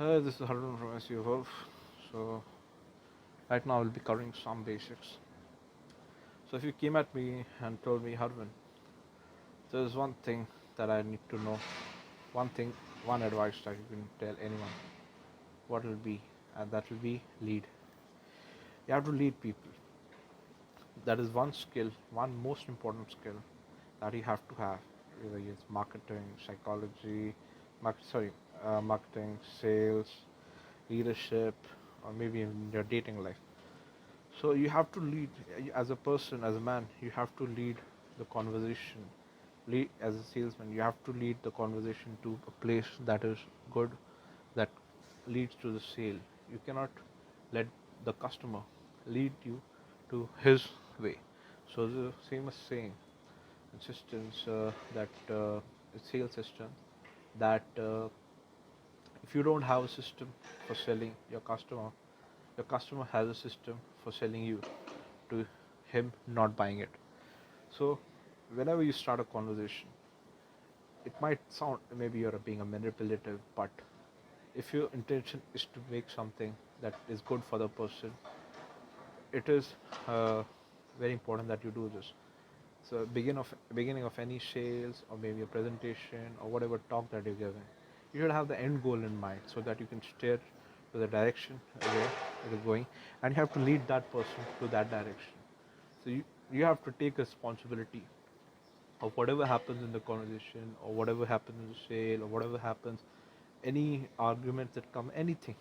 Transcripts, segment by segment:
This is Harwin from SEO Wolf. So right now I'll be covering some basics. So if you came at me and told me, Harwin, there's one thing that I need to know, one thing, one advice that you can tell anyone, what will be? And that will be lead. You have to lead people. That is one skill, one most important skill that you have to have. Whether it's marketing, psychology, marketing, sales, leadership, or maybe in your dating life. So you have to lead as a person, as a man. You have to lead the conversation. Lead as a salesman. You have to lead the conversation to a place that is good, that leads to the sale. You cannot let the customer lead you to his way. So the famous saying, insistence that sales system, that if you don't have a system for selling your customer has a system for selling you to him not buying it. So whenever you start a conversation, it might sound maybe you're being a manipulative, but if your intention is to make something that is good for the person, it is very important that you do this. So beginning of any sales or maybe a presentation or whatever talk that you're giving, you should have the end goal in mind so that you can steer to the direction where it is going, and you have to lead that person to that direction. So you have to take responsibility of whatever happens in the conversation or whatever happens in the sale or whatever happens, any arguments that come, anything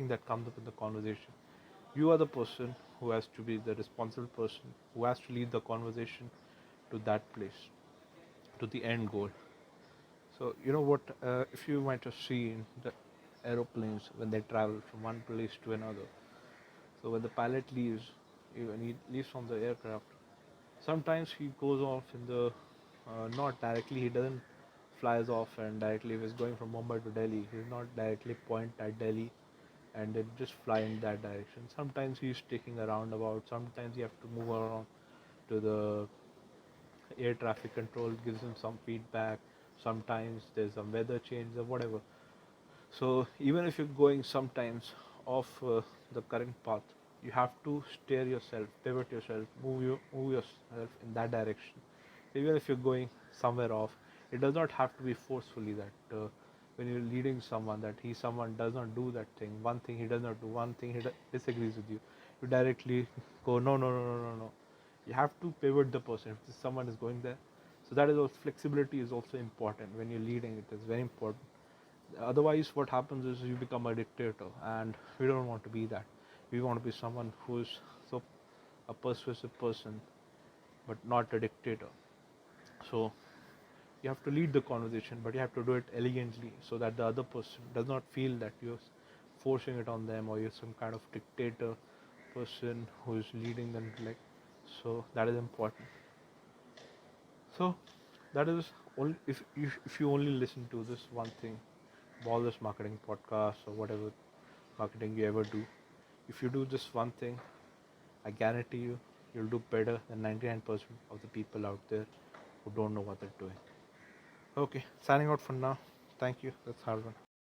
that comes up in the conversation. You are the person who has to be the responsible person who has to lead the conversation to that place, to the end goal. So you know what? If you might have seen the aeroplanes when they travel from one place to another. So when the pilot leaves, when he leaves from the aircraft, sometimes he goes off in the not directly. He doesn't flies off and directly if he's going from Mumbai to Delhi, he's not directly point at Delhi and then just fly in that direction. Sometimes he's taking a roundabout. Sometimes you have to move around to the air traffic control, gives him some feedback. Sometimes there's some weather change or whatever. So even if you're going sometimes off the current path, you have to steer yourself, pivot yourself, move yourself in that direction. Even if you're going somewhere off, it does not have to be forcefully that when you're leading someone that someone does not do that thing, one thing he does not do, one thing disagrees with you, you directly go no. You have to pivot the person if someone is going there. So that is also, flexibility is also important when you're leading. It is very important. Otherwise what happens is you become a dictator, and we don't want to be that. We want to be someone who's so a persuasive person but not a dictator. So you have to lead the conversation, but you have to do it elegantly so that the other person does not feel that you're forcing it on them or you're some kind of dictator person who is leading them. Like, so that is important. So that is only if you only listen to this one thing, all this marketing podcast or whatever marketing you ever do, if you do this one thing, I guarantee you'll do better than 99% of the people out there who don't know what they're doing. Okay, signing out for now. Thank you. That's Harwin.